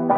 So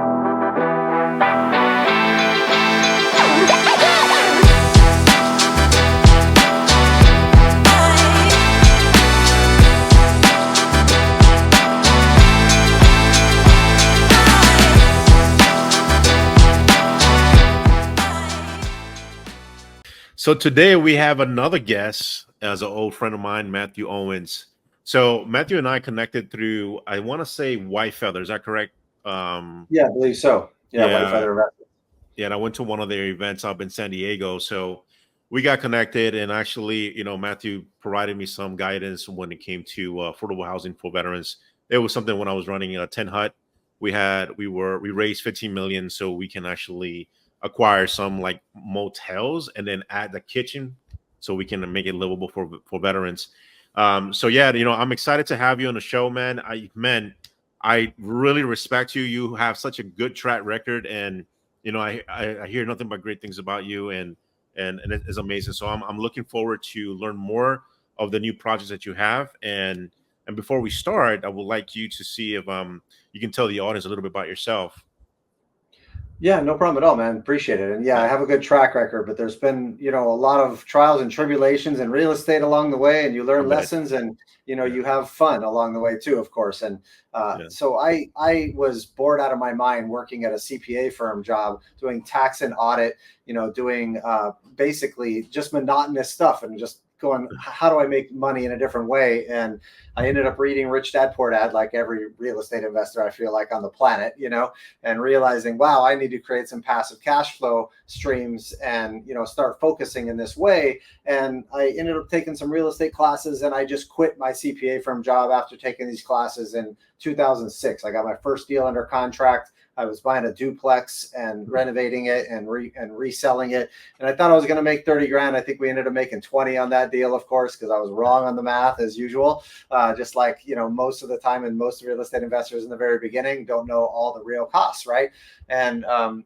today we have another guest as an old friend of mine, Mathew Owens. So Matthew and I connected through, I want to say White Feather. Is that correct? Yeah, I believe so. Yeah, White yeah, Feather Investment. yeah. And I went to one of their events up in San Diego. So we got connected, and actually, Matthew provided me some guidance when it came to affordable housing for veterans. It was something when I was running a 10 hut. We raised 15 million so we can actually acquire some like motels and then add the kitchen so we can make it livable for veterans. So yeah, I'm excited to have you on the show, man. I really respect you. You have such a good track record, and I hear nothing but great things about you, and it is amazing. So I'm looking forward to learn more of the new projects that you have. And before we start, I would like you to see if you can tell the audience a little bit about yourself. Yeah, no problem at all, man. Appreciate it. And yeah, I Yeah, have a good track record, but there's been, a lot of trials and tribulations in real estate along the way, and you I learn bet. lessons, and Yeah, you have fun along the way too, of course. And yeah. so I was bored out of my mind working at a CPA firm job, doing tax and audit, doing basically just monotonous stuff, and just going, how do I make money in a different way? And I ended up reading Rich Dad Poor Dad, like every real estate investor I feel like on the planet, and realizing, wow, I need to create some passive cash flow streams and, start focusing in this way. And I ended up taking some real estate classes, and I just quit my CPA firm job after taking these classes in 2006. I got my first deal under contract. I was buying a duplex and renovating it and reselling it. And I thought I was going to make 30 grand. I think we ended up making 20 on that deal, of course, because I was wrong on the math as usual. Just like, most of the time, and most real estate investors in the very beginning don't know all the real costs, right? And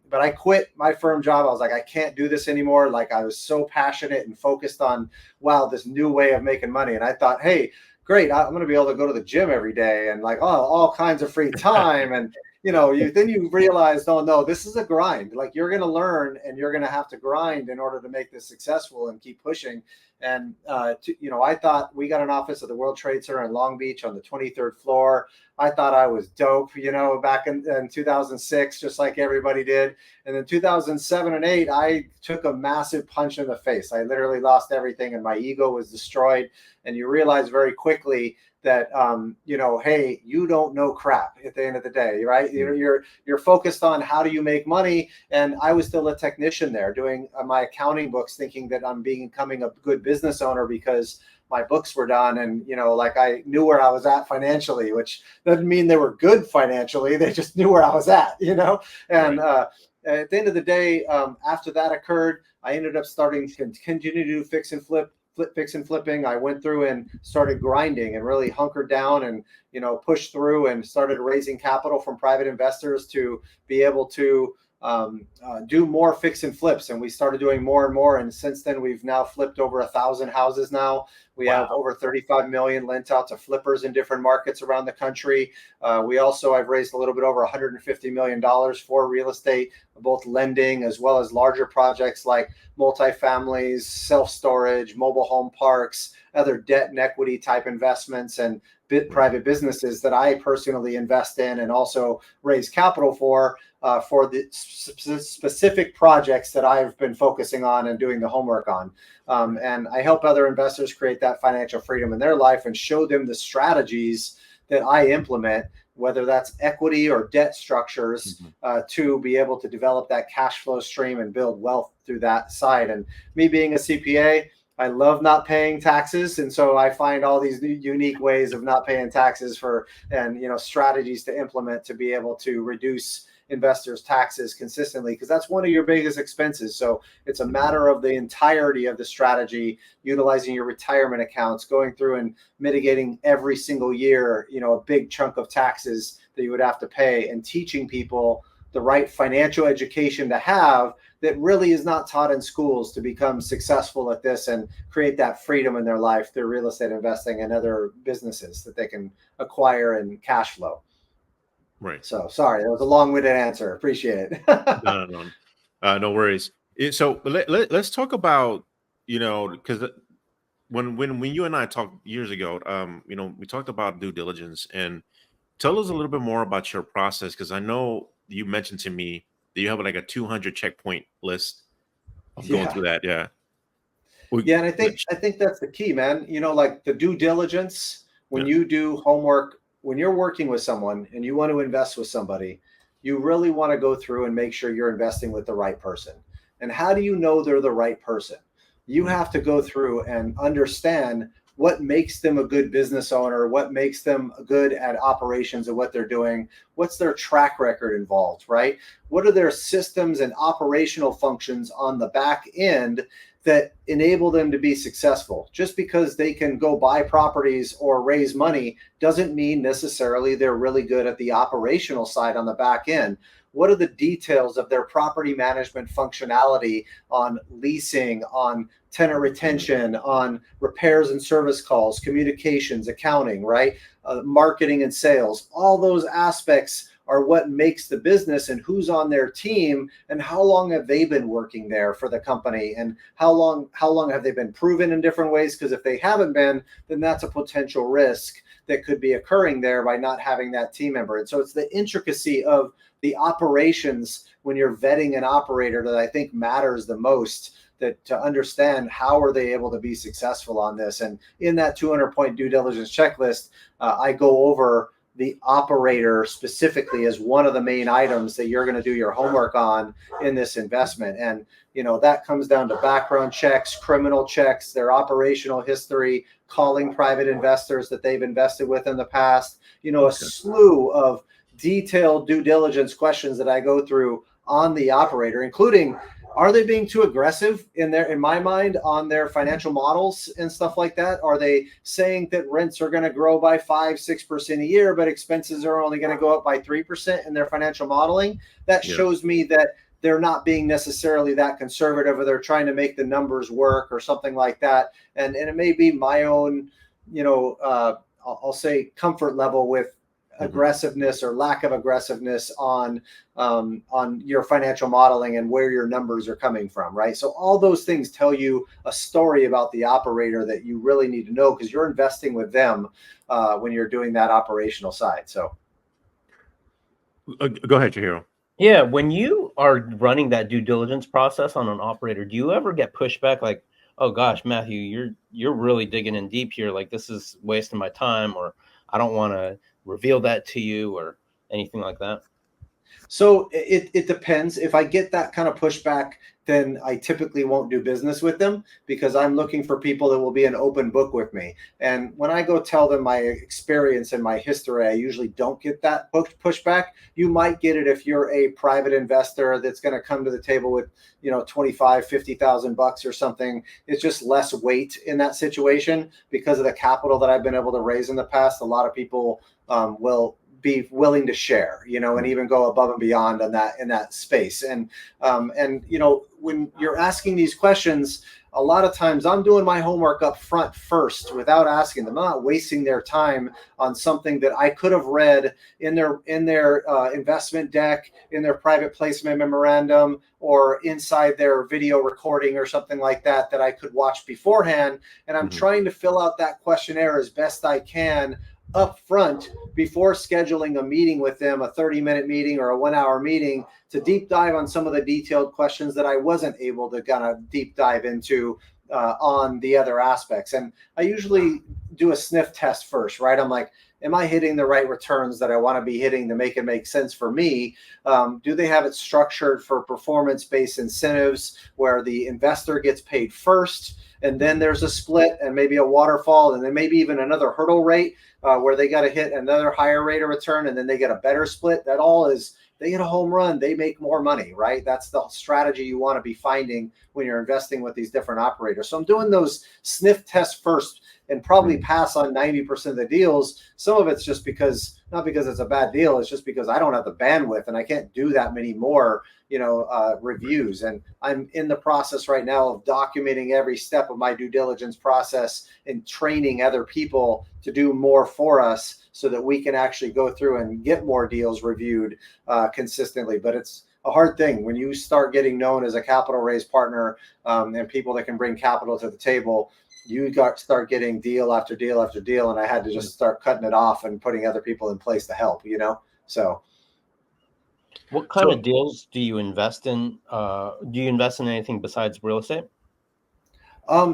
but I quit my firm job. I was like, I can't do this anymore. Like, I was so passionate and focused on, wow, this new way of making money. And I thought, hey, great, I'm going to be able to go to the gym every day and like, all kinds of free time. And then you realize, oh no, this is a grind. Like, you're going to learn, and you're going to have to grind in order to make this successful and keep pushing. And I thought, we got an office at the World Trade Center in Long Beach on the 23rd floor. I thought I was dope, back in 2006, just like everybody did. And then 2007 and 8, I took a massive punch in the face. I literally lost everything, and my ego was destroyed. And you realize very quickly that hey, you don't know crap at the end of the day, right? You're focused on how do you make money. And I was still a technician there doing my accounting books, thinking that I'm becoming a good business owner because my books were done, and like, I knew where I was at financially, which doesn't mean they were good financially. They just knew where I was at. And Right. at the end of the day, after that occurred, I ended up starting to continue to do fix and flipping. I went through and started grinding and really hunkered down and, pushed through and started raising capital from private investors to be able to do more fix and flips. And we started doing more and more. And since then, we've now flipped over 1,000 houses now. We have Wow. over 35 million lent out to flippers in different markets around the country. I've raised a little bit over $150 million for real estate, both lending as well as larger projects like multifamilies, self-storage, mobile home parks, other debt and equity type investments, and private businesses that I personally invest in and also raise capital for the specific projects that I've been focusing on and doing the homework on. And I help other investors create that financial freedom in their life and show them the strategies that I implement, whether that's equity or debt structures, to be able to develop that cash flow stream and build wealth through that side. And me being a CPA, I love not paying taxes. And so I find all these unique ways of not paying taxes and strategies to implement to be able to reduce investors' taxes consistently, because that's one of your biggest expenses. So it's a matter of the entirety of the strategy, utilizing your retirement accounts, going through and mitigating every single year, a big chunk of taxes that you would have to pay, and teaching people the right financial education to have that really is not taught in schools to become successful at this and create that freedom in their life through real estate investing and other businesses that they can acquire and cash flow. Right. So sorry, that was a long-winded answer. Appreciate it. No, no, no, no worries. So let's talk about, because when you and I talked years ago, we talked about due diligence, and tell us a little bit more about your process, because I know you mentioned to me that you have like a 200 checkpoint list of going Yeah. through that. Yeah. We, Yeah, and I think that's the key, man. Like the due diligence, when yeah. you do homework, when you're working with someone and you want to invest with somebody, you really want to go through and make sure you're investing with the right person. And how do you know they're the right person? You Mhm. have to go through and understand what makes them a good business owner, what makes them good at operations of what they're doing, what's their track record involved, right? What are their systems and operational functions on the back end that enable them to be successful? Just because they can go buy properties or raise money doesn't mean necessarily they're really good at the operational side on the back end. What are the details of their property management functionality on leasing, on tenant retention, on repairs and service calls, communications, accounting, right? Marketing and sales? All those aspects are what makes the business, and who's on their team, and how long have they been working there for the company, and how long have they been proven in different ways? Because if they haven't been, then that's a potential risk that could be occurring there by not having that team member. And so it's the intricacy of the operations when you're vetting an operator that I think matters the most, that to understand how are they able to be successful on this. And in that 200-point due diligence checklist, I go over the operator specifically as one of the main items that you're going to do your homework on in this investment. And that comes down to background checks, criminal checks, their operational history, calling private investors that they've invested with in the past, a slew of detailed due diligence questions that I go through on the operator, including, are they being too aggressive in my mind, on their financial models and stuff like that? Are they saying that rents are going to grow by 5-6% a year, but expenses are only going to go up by 3% in their financial modeling? That shows me that they're not being necessarily that conservative, or they're trying to make the numbers work or something like that. And it may be my own, I'll say comfort level with aggressiveness or lack of aggressiveness on your financial modeling and where your numbers are coming from, right? So all those things tell you a story about the operator that you really need to know, because you're investing with them when you're doing that operational side. So Go ahead, Chihiro. Yeah, when you are running that due diligence process on an operator, do you ever get pushback like, "Oh gosh, Matthew, you're really digging in deep here. Like, this is wasting my time," or "I don't want to reveal that to you," or anything like that? So it depends. If I get that kind of pushback, then I typically won't do business with them, because I'm looking for people that will be an open book with me. And when I go tell them my experience and my history, I usually don't get that pushback. You might get it if you're a private investor that's going to come to the table with, $25,000-$50,000 or something. It's just less weight in that situation because of the capital that I've been able to raise in the past. A lot of people will be willing to share, and even go above and beyond on that, in that space. And when you're asking these questions, a lot of times I'm doing my homework up front first without asking them. I'm not wasting their time on something that I could have read in their investment deck, in their private placement memorandum, or inside their video recording or something like that I could watch beforehand. And I'm trying to fill out that questionnaire as best I can up front before scheduling a meeting with them, a 30-minute meeting or a 1-hour meeting, to deep dive on some of the detailed questions that I wasn't able to kind of deep dive into on the other aspects. And I usually do a sniff test first, right? I'm like, am I hitting the right returns that I want to be hitting to make it make sense for me? Do they have it structured for performance-based incentives where the investor gets paid first, and then there's a split and maybe a waterfall, and then maybe even another hurdle rate where they got to hit another higher rate of return, and then they get a better split? That all is, they get a home run, they make more money, right? That's the strategy you want to be finding when you're investing with these different operators. So I'm doing those sniff tests first, and probably pass on 90% of the deals. Some of it's just because not because it's a bad deal. It's just because I don't have the bandwidth and I can't do that many more, reviews. And I'm in the process right now of documenting every step of my due diligence process and training other people to do more for us so that we can actually go through and get more deals reviewed consistently. But it's a hard thing when you start getting known as a capital raise partner and people that can bring capital to the table. You start getting deal after deal after deal, and I had to just start cutting it off and putting other people in place to help. So. What kind of deals do you invest in? Do you invest in anything besides real estate?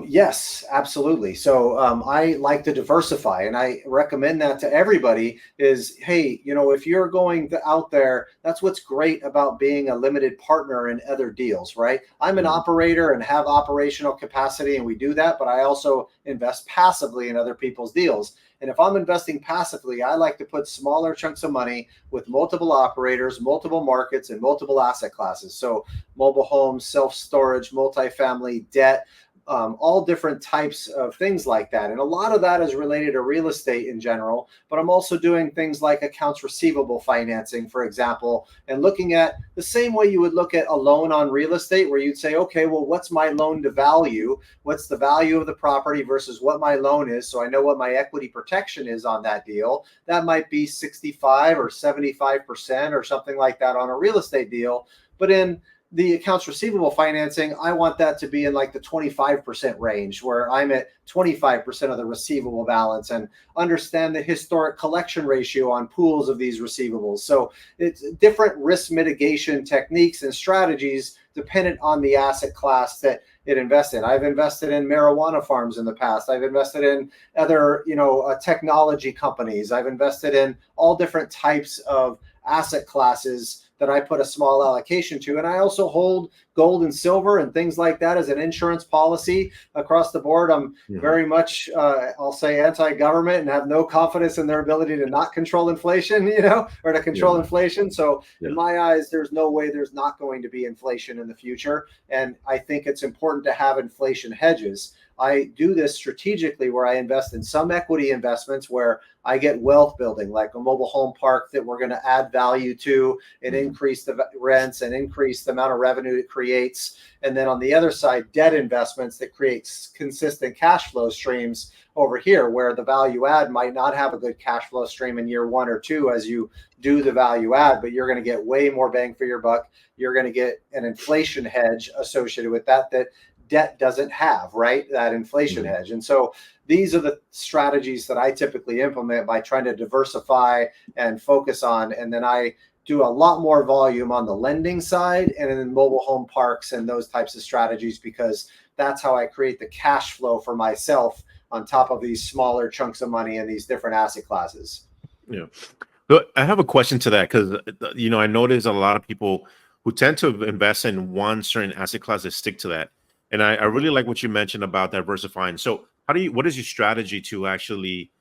Yes, absolutely. So I like to diversify, and I recommend that to everybody is, hey, if you're going out there, that's what's great about being a limited partner in other deals, right? I'm an operator and have operational capacity, and we do that, but I also invest passively in other people's deals. And if I'm investing passively, I like to put smaller chunks of money with multiple operators, multiple markets, and multiple asset classes. So mobile homes, self-storage, multifamily, debt, all different types of things like that. And a lot of that is related to real estate in general, but I'm also doing things like accounts receivable financing, for example, and looking at the same way you would look at a loan on real estate, where you'd say, okay, well, what's my loan to value? What's the value of the property versus what my loan is? So I know what my equity protection is on that deal. That might be 65 or 75% or something like that on a real estate deal. But in the accounts receivable financing, I want that to be in like the 25% range, where I'm at 25% of the receivable balance, and understand the historic collection ratio on pools of these receivables. So it's different risk mitigation techniques and strategies dependent on the asset class that it invests in. I've invested in marijuana farms in the past. I've invested in other, technology companies. I've invested in all different types of asset classes that I put a small allocation to. And I also hold gold and silver and things like that as an insurance policy across the board. I'm very much, I'll say, anti-government and have no confidence in their ability to not control inflation, or to control inflation. So in my eyes, there's no way there's not going to be inflation in the future. And I think it's important to have inflation hedges. I do this strategically, where I invest in some equity investments where I get wealth building, like a mobile home park that we're going to add value to and increase the rents and increase the amount of revenue it creates. And then on the other side, debt investments that creates consistent cash flow streams over here, where the value add might not have a good cash flow stream in year 1 or 2 as you do the value add, but you're going to get way more bang for your buck. You're going to get an inflation hedge associated with that debt doesn't have, right? That inflation hedge. And so these are the strategies that I typically implement by trying to diversify and focus on. And then I do a lot more volume on the lending side and in mobile home parks and those types of strategies, because that's how I create the cash flow for myself on top of these smaller chunks of money in these different asset classes. Yeah. But I have a question to that, because, I notice a lot of people who tend to invest in one certain asset class that stick to that. And I really like what you mentioned about diversifying. So what is your strategy to actually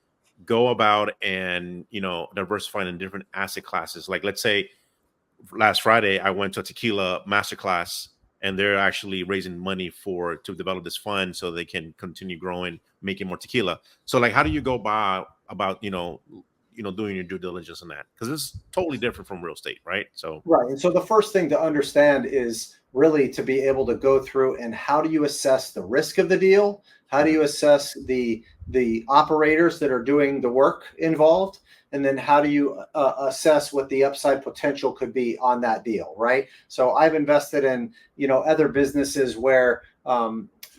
go about and, diversifying in different asset classes? Like, let's say last Friday, I went to a tequila masterclass, and they're actually raising money to develop this fund so they can continue growing, making more tequila. So like, how do you go about, doing your due diligence on that? Because it's totally different from real estate, right? So right. And so the first thing to understand is really to be able to go through and how do you assess the risk of the deal? How do you assess the operators that are doing the work involved? And then how do you assess what the upside potential could be on that deal, right? So I've invested in, other businesses where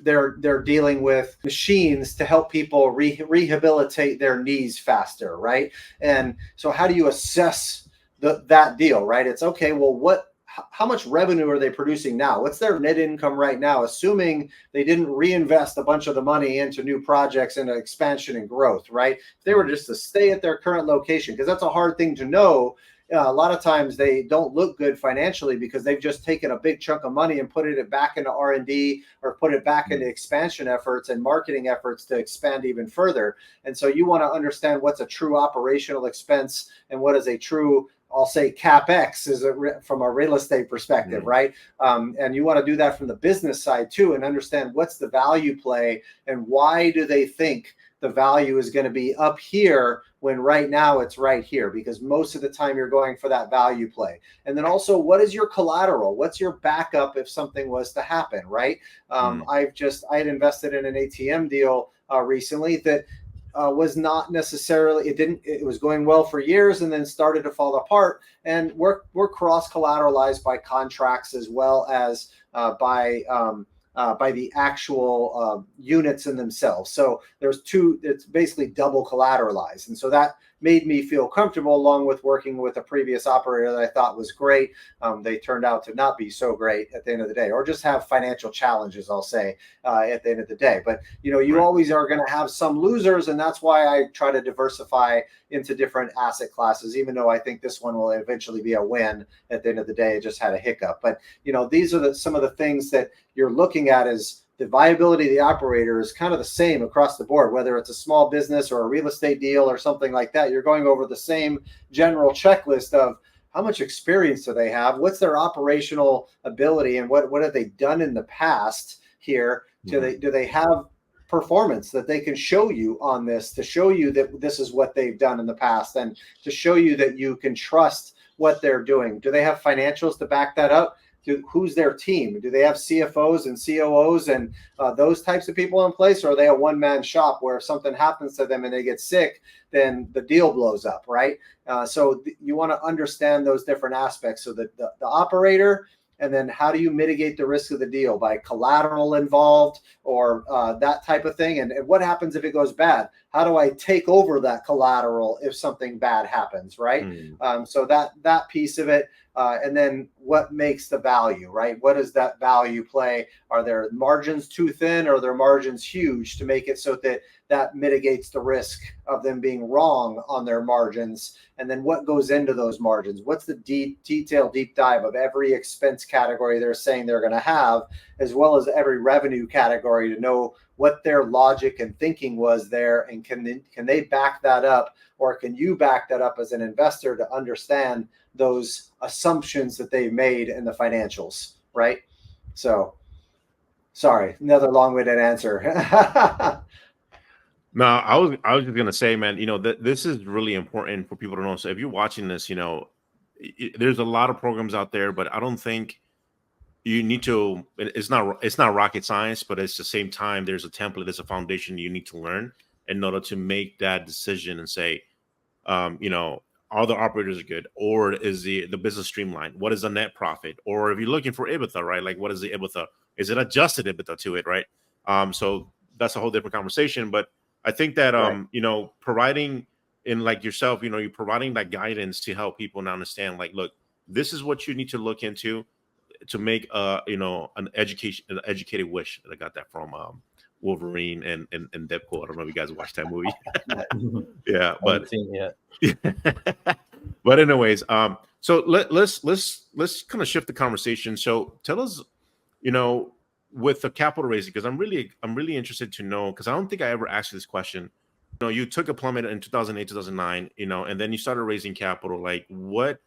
they're dealing with machines to help people rehabilitate their knees faster, right? And so how do you assess that deal, right? It's okay, well, how much revenue are they producing now? What's their net income right now, assuming they didn't reinvest a bunch of the money into new projects and expansion and growth, right? If they were just to stay at their current location, because that's a hard thing to know. A lot of times they don't look good financially because they've just taken a big chunk of money and put it back into R&D or put it back into expansion efforts and marketing efforts to expand even further. And so you want to understand what's a true operational expense and what is a true, I'll say, CapEx from a real estate perspective, right? And you want to do that from the business side too, and understand what's the value play and why do they think the value is going to be up here when right now it's right here, because most of the time you're going for that value play. And then also, what is your collateral? What's your backup if something was to happen, right? I had invested in an ATM deal recently that was not necessarily, it was going well for years and then started to fall apart. And we're cross collateralized by contracts as well as by the actual units in themselves. So there's two, it's basically double collateralized. And so that made me feel comfortable, along with working with a previous operator that I thought was great. They turned out to not be so great at the end of the day, or just have financial challenges, I'll say, at the end of the day. But, you always are going to have some losers. And that's why I try to diversify into different asset classes, even though I think this one will eventually be a win at the end of the day. It just had a hiccup. But, these are some of the things that you're looking at. Is the viability of the operator is kind of the same across the board, whether it's a small business or a real estate deal or something like that. You're going over the same general checklist of how much experience do they have, what's their operational ability, and what have they done in the past here. Do they have performance that they can show you on this, to show you that this is what they've done in the past, and to show you that you can trust what they're doing? Do they have financials to back that up? Who's their team? Do they have CFOs and COOs and those types of people in place? Or are they a one-man shop where if something happens to them and they get sick, then the deal blows up, right? So you want to understand those different aspects. So the operator, and then how do you mitigate the risk of the deal by collateral involved or that type of thing? And what happens if it goes bad? How do I take over that collateral if something bad happens, right? So that piece of it. And then what makes the value, right? What does that value play? Are their margins too thin, or are their margins huge to make it so that mitigates the risk of them being wrong on their margins? And then what goes into those margins? What's the deep dive of every expense category they're saying they're going to have, as well as every revenue category, to know what their logic and thinking was there, and can they back that up, or can you back that up as an investor to understand those assumptions that they've made in the financials, right? So, sorry, another long-winded answer. No, I was just gonna say, man, this is really important for people to know. So if you're watching this, there's a lot of programs out there, but I don't think you need to. It's not rocket science, but at the same time, there's a template, there's a foundation you need to learn in order to make that decision and say, all the operators are good, or is the business streamlined? What is the net profit? Or if you're looking for EBITDA, right? Like, what is the EBITDA? Is it adjusted EBITDA to it, right? So that's a whole different conversation. But I think that providing, in like yourself, you're providing that guidance to help people now understand, like, look, this is what you need to look into to make an educated wish. I got that from Wolverine and Deadpool. I don't know if you guys watched that movie. Yeah, but I haven't seen it yet. But anyways, so let's kind of shift the conversation. So tell us, with the capital raising, because I'm really interested to know, because I don't think I ever asked you this question. You took a plummet in 2008, 2009, and then you started raising capital. Like, what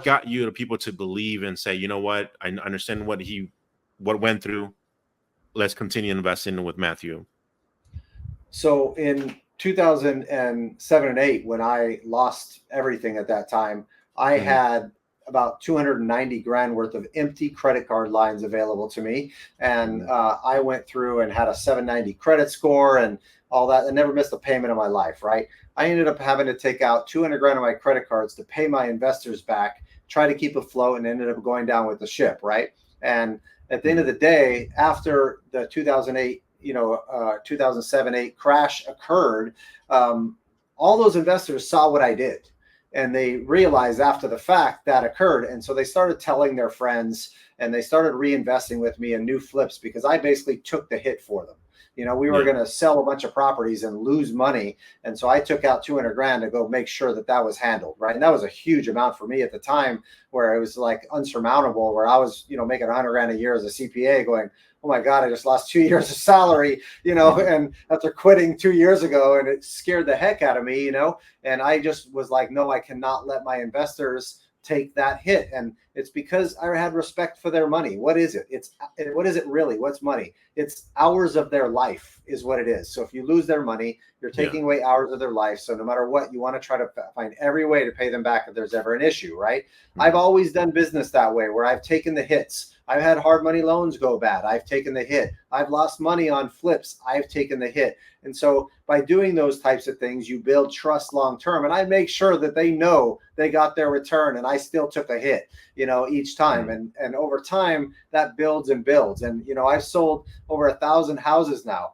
got you to people to believe and say, you know what, I understand what went through. Let's continue investing with Mathew. So in 2007 and 8, when I lost everything at that time, I had about 290 grand worth of empty credit card lines available to me. And I went through and had a 790 credit score and all that. I never missed a payment in my life, right? I ended up having to take out 200 grand of my credit cards to pay my investors back, try to keep afloat, and ended up going down with the ship, right? And at the end of the day, after the 2008, 2007-8 crash occurred, all those investors saw what I did, and they realized after the fact that occurred. And so they started telling their friends, and they started reinvesting with me in new flips, because I basically took the hit for them. We were going to sell a bunch of properties and lose money. And so I took out 200 grand to go make sure that was handled, right? And that was a huge amount for me at the time, where it was like unsurmountable, where I was, making 100 grand a year as a CPA, going, oh my God, I just lost 2 years of salary, and after quitting 2 years ago, and it scared the heck out of me, and I just was like, no, I cannot let my investors take that hit. And it's because I had respect for their money. What is it? What is it really? What's money? It's hours of their life is what it is. So if you lose their money, you're taking away hours of their life. So no matter what, you want to try to find every way to pay them back if there's ever an issue, right? I've always done business that way, where I've taken the hits. I've had hard money loans go bad. I've taken the hit. I've lost money on flips. I've taken the hit. And so by doing those types of things, you build trust long term. And I make sure that they know they got their return, and I still took a hit, each time. And over time, that builds and builds. And, I've sold over 1,000 houses now.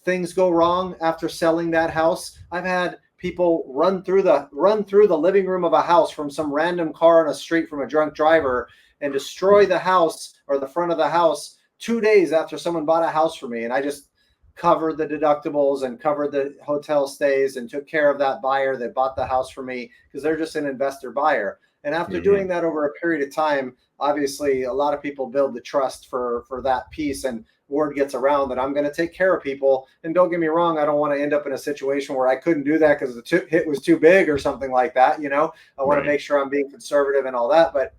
Things go wrong after selling that house. I've had people run through the living room of a house from some random car on a street from a drunk driver and destroy the house or the front of the house 2 days after someone bought a house for me. And I just covered the deductibles and covered the hotel stays and took care of that buyer that bought the house for me, because they're just an investor buyer. And after doing that over a period of time, obviously a lot of people build the trust for that piece, and word gets around that I'm going to take care of people. And don't get me wrong, I don't want to end up in a situation where I couldn't do that because the hit was too big or something like that. I want to make sure I'm being conservative and all that. But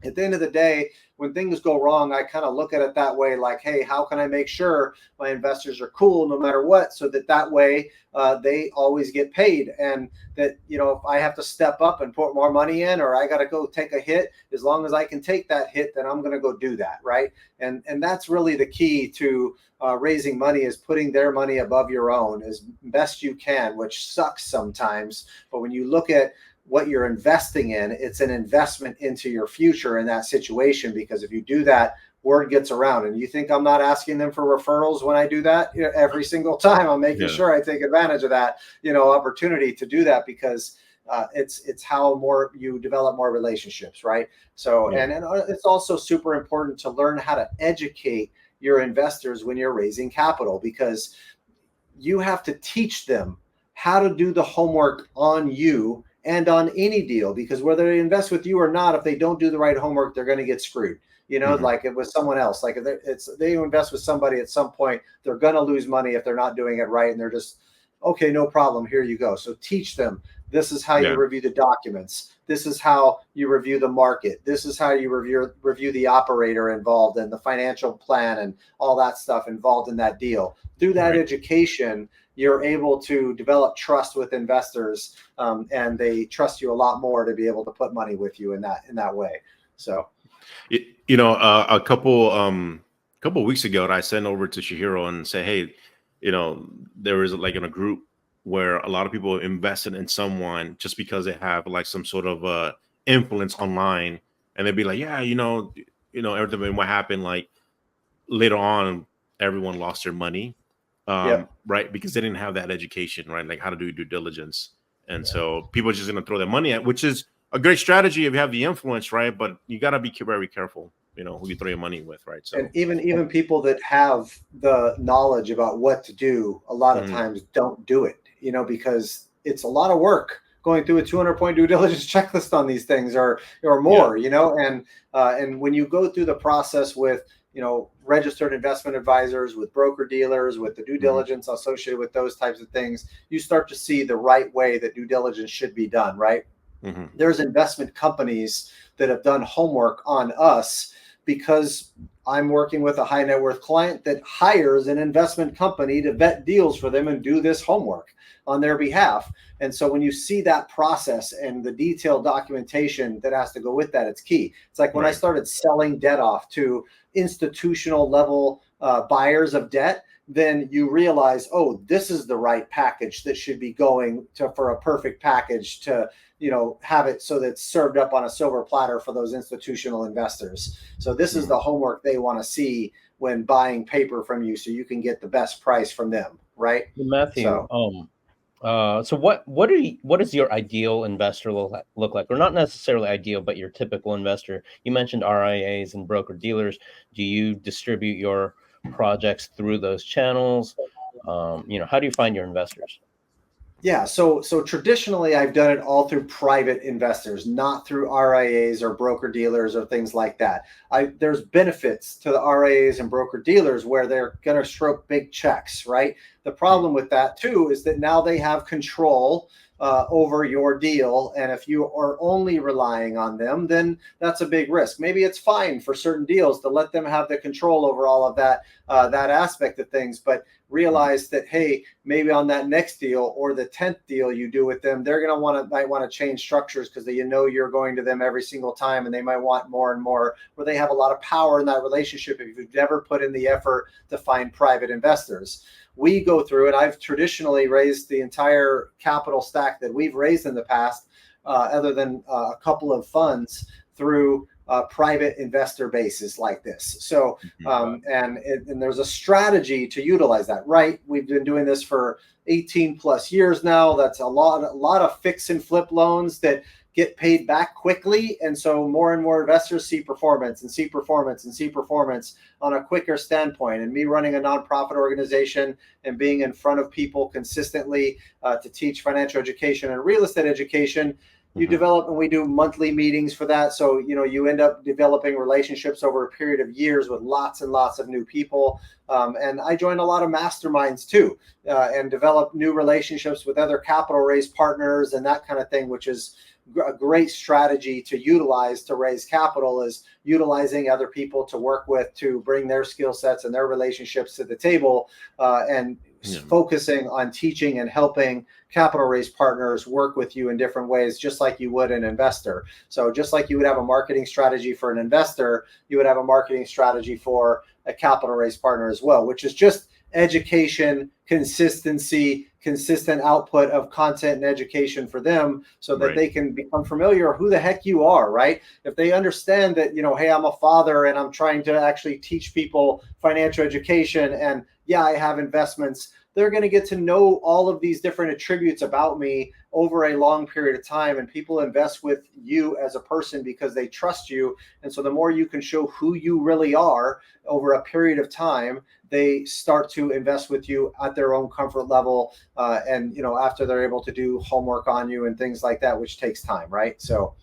at the end of the day, when things go wrong, I kind of look at it that way, like, hey, how can I make sure my investors are cool no matter what, so that way they always get paid, and that, if I have to step up and put more money in, or I got to go take a hit, as long as I can take that hit, then I'm going to go do that, right? And that's really the key to raising money, is putting their money above your own as best you can, which sucks sometimes. But when you look at what you're investing in, it's an investment into your future in that situation, because if you do that, word gets around. And you think I'm not asking them for referrals when I do that? Every single time I'm making sure I take advantage of that, opportunity to do that, because it's how more you develop more relationships, right? So, and it's also super important to learn how to educate your investors when you're raising capital, because you have to teach them how to do the homework on you and on any deal, because whether they invest with you or not, if they don't do the right homework, they're going to get screwed. Like it was someone else. Like if they invest with somebody, at some point, they're going to lose money if they're not doing it right. And they're just, okay, no problem. Here you go. So teach them, this is how you review the documents. This is how you review the market. This is how you review the operator involved and the financial plan and all that stuff involved in that deal. Through that education, you're able to develop trust with investors, and they trust you a lot more to be able to put money with you in that way. So, a couple weeks ago, I sent over to Shihiro and say, hey, there was like in a group where a lot of people invested in someone just because they have like some sort of influence online, and they'd be like, yeah, everything. What happened? Like later on, everyone lost their money. Right, because they didn't have that education, right? Like how to do due diligence. And so people are just going to throw their money at, which is a great strategy if you have the influence, right? But you got to be very careful, who you throw your money with, right? So, and even people that have the knowledge about what to do, a lot of times don't do it, because it's a lot of work going through a 200-point due diligence checklist on these things, or more, and when you go through the process with, registered investment advisors, with broker dealers, with the due diligence associated with those types of things, you start to see the right way that due diligence should be done, right? There's investment companies that have done homework on us, because I'm working with a high net worth client that hires an investment company to vet deals for them and do this homework on their behalf. And so when you see that process and the detailed documentation that has to go with that, it's key. It's like when I started selling debt off to institutional level buyers of debt, then you realize, oh, this is the right package that should be going to, for a perfect package to, have it so that it's served up on a silver platter for those institutional investors. So this is the homework they want to see when buying paper from you, so you can get the best price from them, right? Matthew, so what does your ideal investor look like? Or not necessarily ideal, but your typical investor. You mentioned RIAs and broker dealers. Do you distribute your projects through those channels? How do you find your investors? Yeah, so traditionally I've done it all through private investors, not through RIAs or broker dealers or things like that. There's benefits to the RIAs and broker dealers where they're going to stroke big checks, right? The problem with that too is that now they have control over your deal. And if you are only relying on them, then that's a big risk. Maybe it's fine for certain deals to let them have the control over all of that aspect of things, but realize that, hey, maybe on that next deal or the 10th deal you do with them, they're going to might want to change structures because you're going to them every single time, and they might want more and more, where they have a lot of power in that relationship if you've never put in the effort to find private investors. We go through, and I've traditionally raised the entire capital stack that we've raised in the past, other than a couple of funds, through private investor bases like this. So, and there's a strategy to utilize that, right? We've been doing this for 18 plus years now. That's a lot of fix and flip loans that get paid back quickly. And so more and more investors see performance on a quicker standpoint. And me running a nonprofit organization and being in front of people consistently to teach financial education and real estate education, you develop, and we do monthly meetings for that. So, you end up developing relationships over a period of years with lots and lots of new people. And I joined a lot of masterminds too, and develop new relationships with other capital raise partners and that kind of thing, which is a great strategy to utilize to raise capital, is utilizing other people to work with to bring their skill sets and their relationships to the table, and focusing on teaching and helping capital raise partners work with you in different ways, just like you would an investor. So just like you would have a marketing strategy for an investor, you would have a marketing strategy for a capital raise partner as well, which is just education, consistency, consistent output of content and education for them, so that they can become familiar who the heck you are, right? If they understand that, hey, I'm a father and I'm trying to actually teach people financial education, and yeah, I have investments, they're going to get to know all of these different attributes about me over a long period of time. And people invest with you as a person because they trust you. And so the more you can show who you really are over a period of time, they start to invest with you at their own comfort level. And, after they're able to do homework on you and things like that, which takes time, right? So,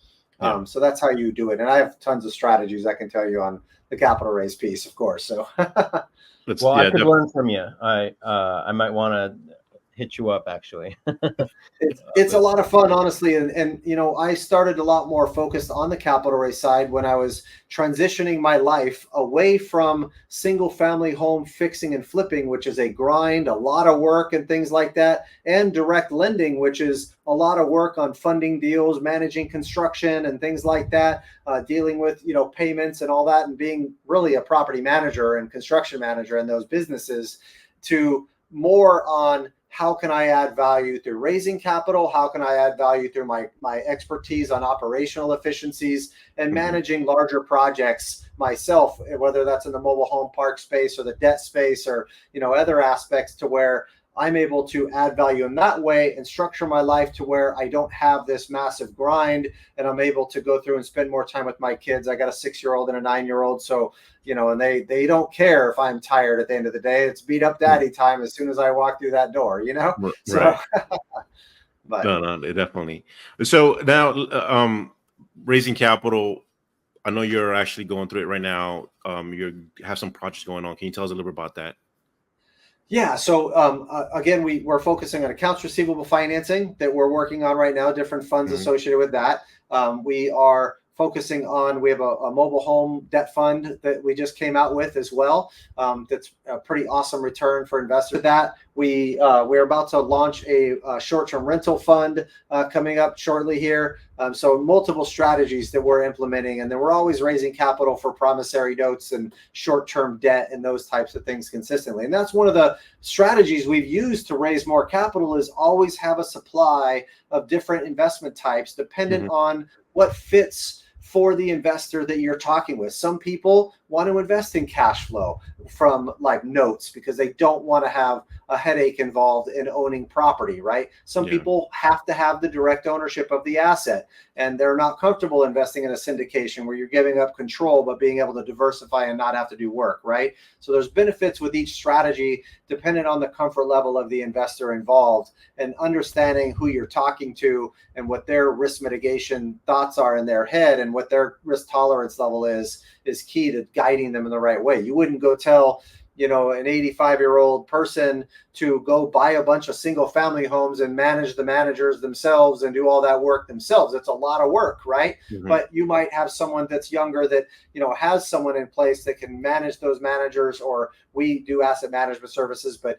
so that's how you do it. And I have tons of strategies I can tell you on the capital raise piece, of course. So, I could learn from you. I might want to hit you up, actually. It's a lot of fun, honestly. And I started a lot more focused on the capital raise side when I was transitioning my life away from single family home fixing and flipping, which is a grind, a lot of work and things like that, and direct lending, which is a lot of work on funding deals, managing construction and things like that, dealing with, payments and all that, and being really a property manager and construction manager in those businesses, to more on how can I add value through raising capital? How can I add value through my expertise on operational efficiencies and managing larger projects myself, whether that's in the mobile home park space or the debt space or, other aspects, to where I'm able to add value in that way and structure my life to where I don't have this massive grind, and I'm able to go through and spend more time with my kids. I got a 6-year-old and a 9-year-old. So, and they don't care if I'm tired at the end of the day. It's beat up daddy time as soon as I walk through that door, Right. So, but no, definitely. So now, raising capital, I know you're actually going through it right now. You have some projects going on. Can you tell us a little bit about that? Yeah. So again, we're focusing on accounts receivable financing that we're working on right now, different funds associated with that. We are focusing on, we have a mobile home debt fund that we just came out with as well. That's a pretty awesome return for investors. That we're about to launch a short-term rental fund coming up shortly here. So multiple strategies that we're implementing, and then we're always raising capital for promissory notes and short-term debt and those types of things consistently. And that's one of the strategies we've used to raise more capital, is always have a supply of different investment types dependent on what fits for the investor that you're talking with. Some people want to invest in cash flow from like notes because they don't want to have a headache involved in owning property, right? Some people have to have the direct ownership of the asset, and they're not comfortable investing in a syndication where you're giving up control but being able to diversify and not have to do work, right? So there's benefits with each strategy dependent on the comfort level of the investor involved, and understanding who you're talking to and what their risk mitigation thoughts are in their head and what their risk tolerance level is key to guiding them in the right way. You wouldn't go tell you know, an 85-year-old person to go buy a bunch of single family homes and manage the managers themselves and do all that work themselves. It's a lot of work, right? Mhm. But you might have someone that's younger that, you know, has someone in place that can manage those managers, or we do asset management services, but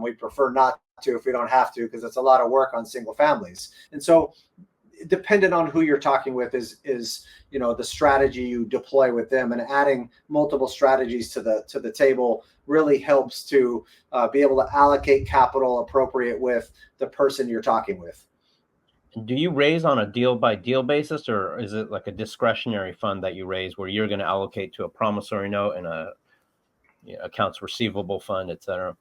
we prefer not to if we don't have to, because it's a lot of work on single families. And so dependent on who you're talking with is you know, the strategy you deploy with them, and adding multiple strategies to the table really helps to be able to allocate capital appropriate with the person you're talking with. Do you raise on a deal by deal basis, or is it like a discretionary fund that you raise where you're going to allocate to a promissory note and a accounts receivable fund, et cetera?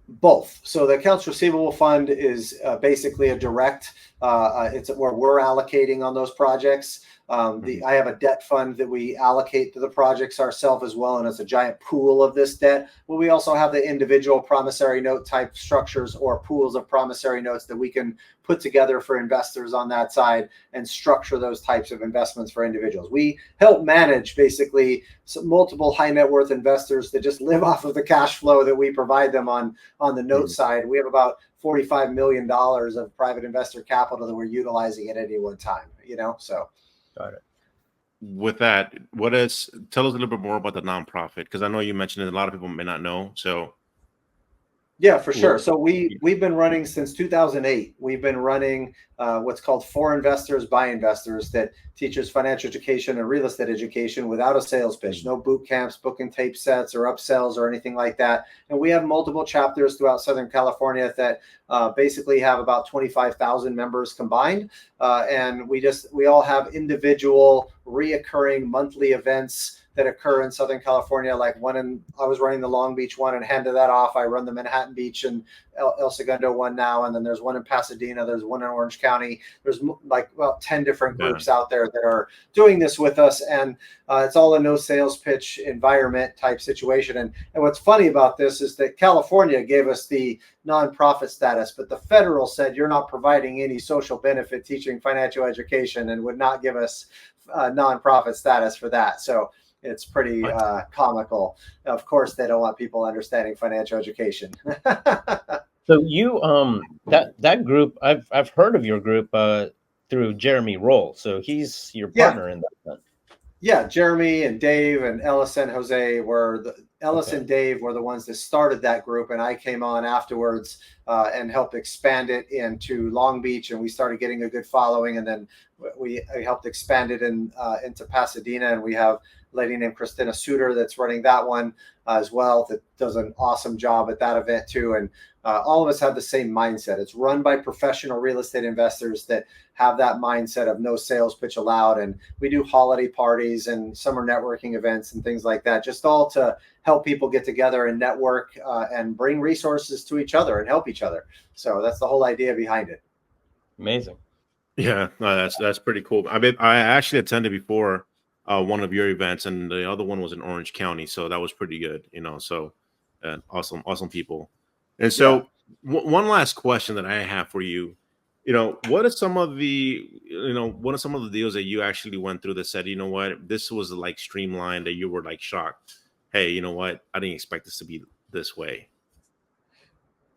Both. So the accounts receivable fund is basically a direct. It's where we're allocating on those projects. I have a debt fund that we allocate to the projects ourselves as well, and it's a giant pool of this debt. But we also have the individual promissory note type structures or pools of promissory notes that we can put together for investors on that side and structure those types of investments for individuals. We help manage basically multiple high net worth investors that just live off of the cash flow that we provide them on the note side. We have about $45 million of private investor capital that we're utilizing at any one time, you know, so. Got it. With that, tell us a little bit more about the nonprofit, because I know you mentioned it, a lot of people may not know. So yeah, for sure. So we've been running since 2008. We've been running what's called For Investors by Investors, that teaches financial education and real estate education without a sales pitch, no boot camps, book and tape sets or upsells or anything like that. And we have multiple chapters throughout Southern California that basically have about 25,000 members combined. And we all have individual reoccurring monthly events that occur in Southern California. Like I was running the Long Beach one and handed that off. I run the Manhattan Beach and El Segundo one now. And then there's one in Pasadena. There's one in Orange County. There's like about 10 different groups out there that are doing this with us. And it's all a no sales pitch environment type situation. And what's funny about this is that California gave us the nonprofit status, but the federal said you're not providing any social benefit teaching financial education, and would not give us nonprofit status for that. So it's pretty comical. Of course, they don't want people understanding financial education. So you that group, I've heard of your group through Jeremy Roll. So he's your partner in that then. Yeah, Jeremy and Dave and Ellis and Jose and Dave were the ones that started that group, and I came on afterwards and helped expand it into Long Beach, and we started getting a good following, and then I helped expand it into Pasadena, and we have a lady named Christina Suter that's running that one as well, that does an awesome job at that event too. And all of us have the same mindset. It's run by professional real estate investors that have that mindset of no sales pitch allowed. And we do holiday parties and summer networking events and things like that, just all to help people get together and network and bring resources to each other and help each other. So that's the whole idea behind it. Amazing. Yeah, no, that's pretty cool. I actually attended before one of your events, and the other one was in Orange County, so that was pretty good, you know. So awesome people. And so one last question that I have for you, you know, what are some of the deals that you actually went through that said, you know what, this was like streamlined, that you were like shocked, hey, you know what, I didn't expect this to be this way?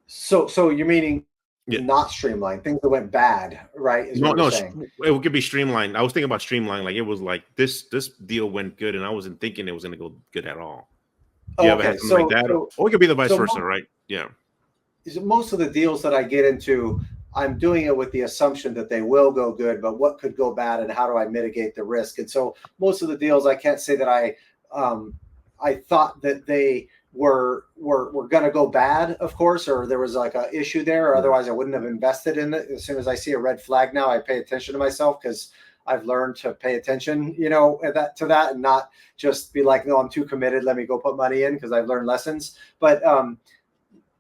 So you're meaning not streamlined, things that went bad, right? It could be streamlined. I was thinking about streamlined, like it was like this deal went good, and I wasn't thinking it was going to go good at all. Do you ever had something like that? Or it could be the vice versa, right? Yeah. Most of the deals that I get into, I'm doing it with the assumption that they will go good, but what could go bad and how do I mitigate the risk? And so most of the deals, I can't say that I thought that they were going to go bad, of course, or there was like an issue there, or otherwise I wouldn't have invested in it. As soon as I see a red flag now, I pay attention to myself, because I've learned to pay attention, you know, to that and not just be like, no, I'm too committed, let me go put money in, because I've learned lessons. But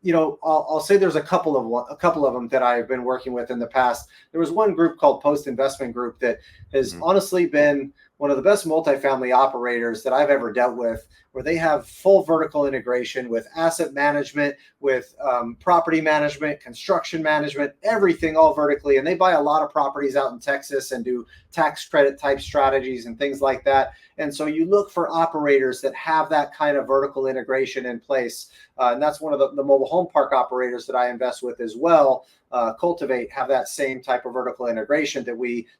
you know, I'll say there's a couple of them that I've been working with in the past. There was one group called Post Investment Group that has honestly been one of the best multifamily operators that I've ever dealt with, where they have full vertical integration with asset management, with property management, construction management, everything all vertically. And they buy a lot of properties out in Texas and do tax credit type strategies and things like that. And so you look for operators that have that kind of vertical integration in place. And that's one of the mobile home park operators that I invest with as well. Cultivate have that same type of vertical integration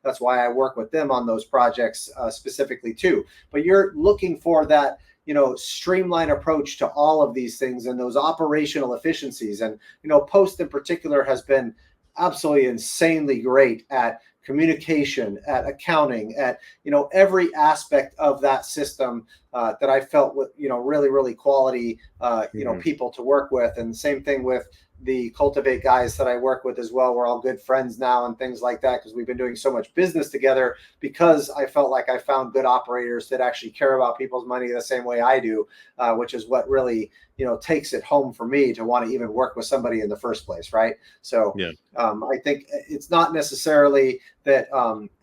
that's why I work with them on those projects specifically too. But you're looking for that, streamline approach to all of these things and those operational efficiencies. And, Post in particular has been absolutely insanely great at communication, at accounting, at, every aspect of that system that I felt with, really, really quality, people to work with. And same thing with the Cultivate guys that I work with as well. We're all good friends now and things like that because we've been doing so much business together, because I felt like I found good operators that actually care about people's money the same way I do, which is what really, takes it home for me to want to even work with somebody in the first place. Right. So yeah. I think it's not necessarily that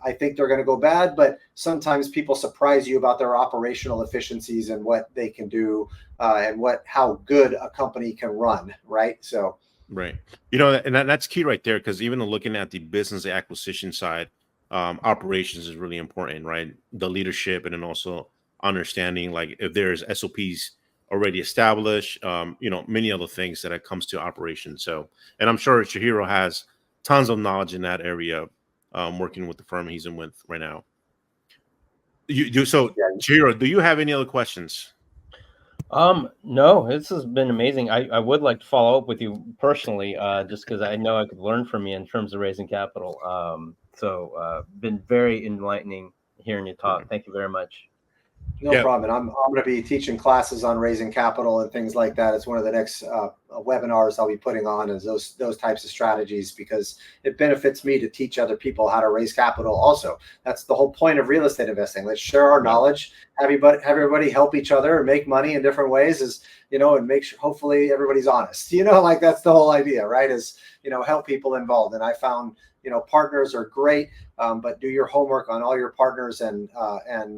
I think they're going to go bad, but sometimes people surprise you about their operational efficiencies and what they can do and how good a company can run. Right. So. Right. And that's key right there, because even looking at the business acquisition side, operations is really important, right? The leadership, and then also understanding, like, if there's SOPs already established, many other things that it comes to operations. So, and I'm sure Chihiro has tons of knowledge in that area, working with the firm he's in with right now. You do so, Chihiro, do you have any other questions? No, this has been amazing. I would like to follow up with you personally, just because I know I could learn from you in terms of raising capital. So been very enlightening hearing you talk. Thank you very much. No problem. I'm going to be teaching classes on raising capital and things like that. It's one of the next webinars I'll be putting on, is those types of strategies, because it benefits me to teach other people how to raise capital. Also, that's the whole point of real estate investing. Let's share our knowledge, have everybody help each other and make money in different ways, and make sure hopefully everybody's honest. Like that's the whole idea, right? Is help people involved. And I found partners are great, but do your homework on all your partners and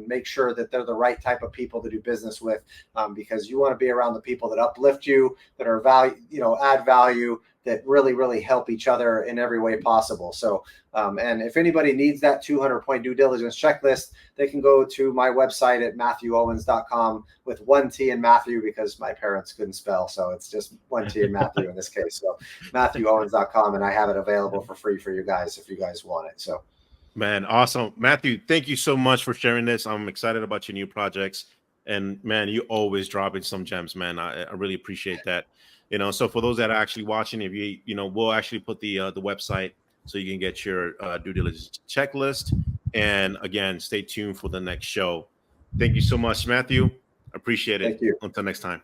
make sure that they're the right type of people to do business with, because you want to be around the people that uplift you, that are add value, that really, really help each other in every way possible. So, and if anybody needs that 200-point due diligence checklist, they can go to my website at MathewOwens.com with one T in Matthew, because my parents couldn't spell. So it's just one T in Matthew in this case. So MathewOwens.com, and I have it available for free for you guys if you guys want it. So. Man, awesome. Matthew, thank you so much for sharing this. I'm excited about your new projects. And man, you always dropping some gems, man. I really appreciate that. So for those that are actually watching, if we'll actually put the website so you can get your due diligence checklist. And again, stay tuned for the next show. Thank you so much, Matthew. Appreciate it. Thank you. Until next time.